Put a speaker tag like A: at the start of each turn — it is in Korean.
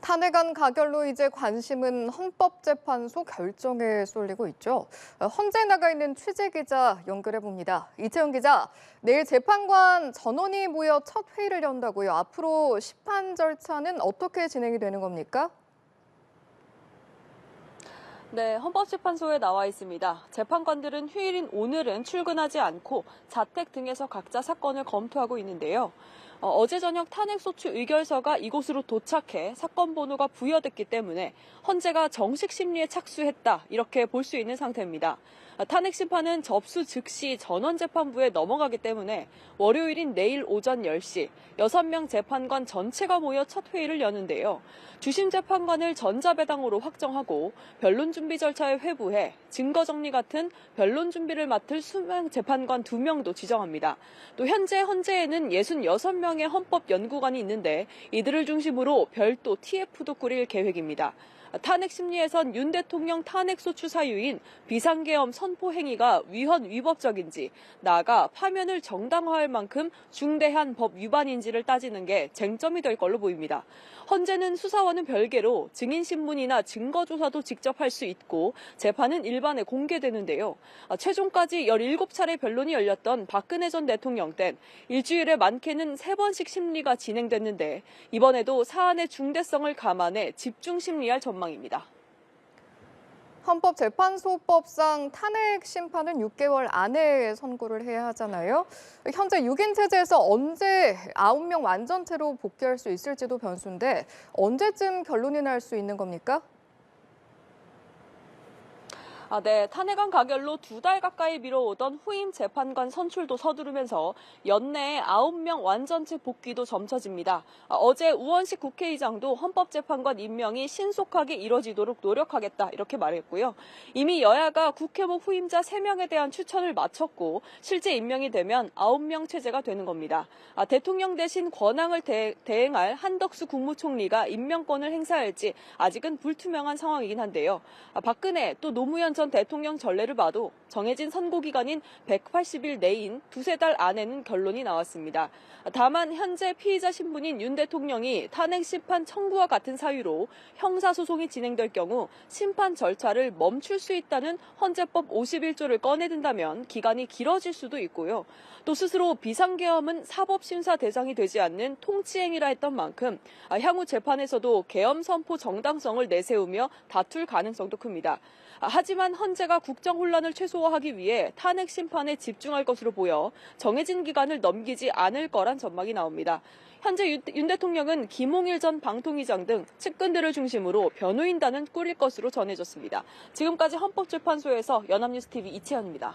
A: 탄핵안 가결로 이제 관심은 헌법재판소 결정에 쏠리고 있죠. 헌재 나가 있는 취재기자 연결해 봅니다. 이채영 기자, 내일 재판관 전원이 모여 첫 회의를 연다고요. 앞으로 심판 절차는 어떻게 진행이 되는 겁니까?
B: 네, 헌법재판소에 나와 있습니다. 재판관들은 휴일인 오늘은 출근하지 않고 자택 등에서 각자 사건을 검토하고 있는데요. 어제 저녁 탄핵소추 의결서가 이곳으로 도착해 사건 번호가 부여됐기 때문에 헌재가 정식 심리에 착수했다, 이렇게 볼 수 있는 상태입니다. 탄핵 심판은 접수 즉시 전원재판부에 넘어가기 때문에 월요일인 내일 오전 10시 6명 재판관 전체가 모여 첫 회의를 여는데요. 주심 재판관을 전자배당으로 확정하고 변론 준비 절차에 회부해 증거 정리 같은 변론 준비를 맡을 수명 재판관 2명도 지정합니다. 또 현재 헌재에는 66명의 헌법 연구관이 있는데 이들을 중심으로 별도 TF도 꾸릴 계획입니다. 탄핵 심리에선 윤 대통령 탄핵소추 사유인 비상계엄 선포 행위가 위헌 위법적인지, 나아가 파면을 정당화할 만큼 중대한 법 위반인지를 따지는 게 쟁점이 될 걸로 보입니다. 헌재는 수사와는 별개로 증인신문이나 증거조사도 직접 할 수 있고 재판은 일반에 공개되는데요. 최종까지 17차례 변론이 열렸던 박근혜 전 대통령 땐 일주일에 많게는 3번씩 심리가 진행됐는데 이번에도 사안의 중대성을 감안해 집중 심리할 전망입니다.
A: 헌법재판소법상 탄핵 심판은 6개월 안에 선고를 해야 하잖아요. 현재 6인 체제에서 언제 9명 완전체로 복귀할 수 있을지도 변수인데 언제쯤 결론이 날 수 있는 겁니까?
B: 네, 탄핵안 가결로 2달 가까이 미뤄오던 후임 재판관 선출도 서두르면서 연내에 9명 완전체 복귀도 점쳐집니다. 어제 우원식 국회의장도 헌법재판관 임명이 신속하게 이뤄지도록 노력하겠다, 이렇게 말했고요. 이미 여야가 국회목 후임자 3명에 대한 추천을 마쳤고 실제 임명이 되면 9명 체제가 되는 겁니다. 대통령 대신 권한을 대행할 한덕수 국무총리가 임명권을 행사할지 아직은 불투명한 상황이긴 한데요. 박근혜 또 노무현 전 대통령 전례를 봐도 정해진 선고 기간인 180일 내인 2-3달 안에는 결론이 나왔습니다. 다만 현재 피의자 신분인 윤 대통령이 탄핵 심판 청구와 같은 사유로 형사소송이 진행될 경우 심판 절차를 멈출 수 있다는 헌재법 51조를 꺼내든다면 기간이 길어질 수도 있고요. 또 스스로 비상계엄은 사법심사 대상이 되지 않는 통치행위라 했던 만큼 향후 재판에서도 계엄 선포 정당성을 내세우며 다툴 가능성도 큽니다. 하지만 헌재가 국정 혼란을 최소화하기 위해 탄핵 심판에 집중할 것으로 보여 정해진 기간을 넘기지 않을 거란 전망이 나옵니다. 현재 윤 대통령은 김홍일 전 방통위장 등 측근들을 중심으로 변호인단은 꾸릴 것으로 전해졌습니다. 지금까지 헌법재판소에서 연합뉴스TV 이채연입니다.